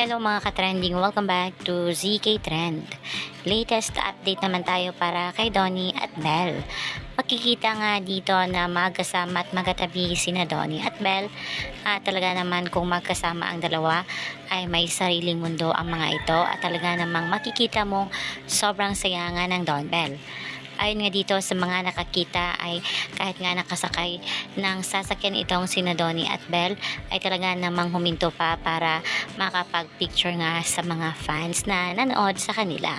Hello mga ka-trending, welcome back to ZK Trend. Latest update naman tayo para kay Donnie at Belle. Makikita nga dito na magkasama at magkatabi sina Donnie at Belle. Talaga naman kung magkasama ang dalawa ay may sariling mundo ang mga ito at talaga namang makikita mong sobrang saya nga ng Don Belle. Ayon nga dito sa mga nakakita ay kahit nga nakasakay ng sasakyan itong sina Donnie at Belle ay talaga namang huminto pa para makapag-picture nga sa mga fans na nanood sa kanila.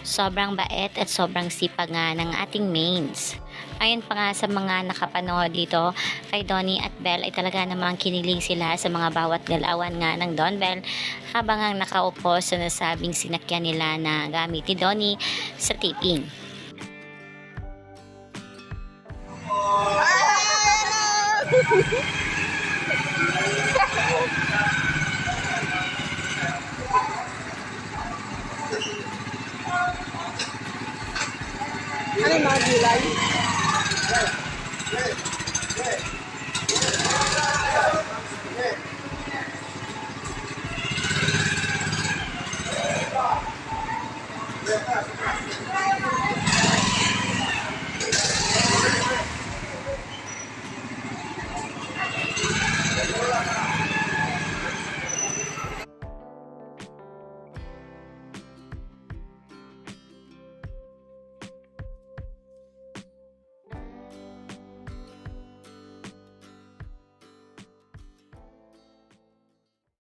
Sobrang bait at sobrang sipag nga ng ating mains. Ayon pa nga sa mga nakapanood dito kay Donnie at Belle ay talaga namang kinilig sila sa mga bawat galawan nga ng Don Belle habang ang nakaupo sa nasabing sinakyan nila na gamit ni Donnie sa taping. Ano yung mga gulay?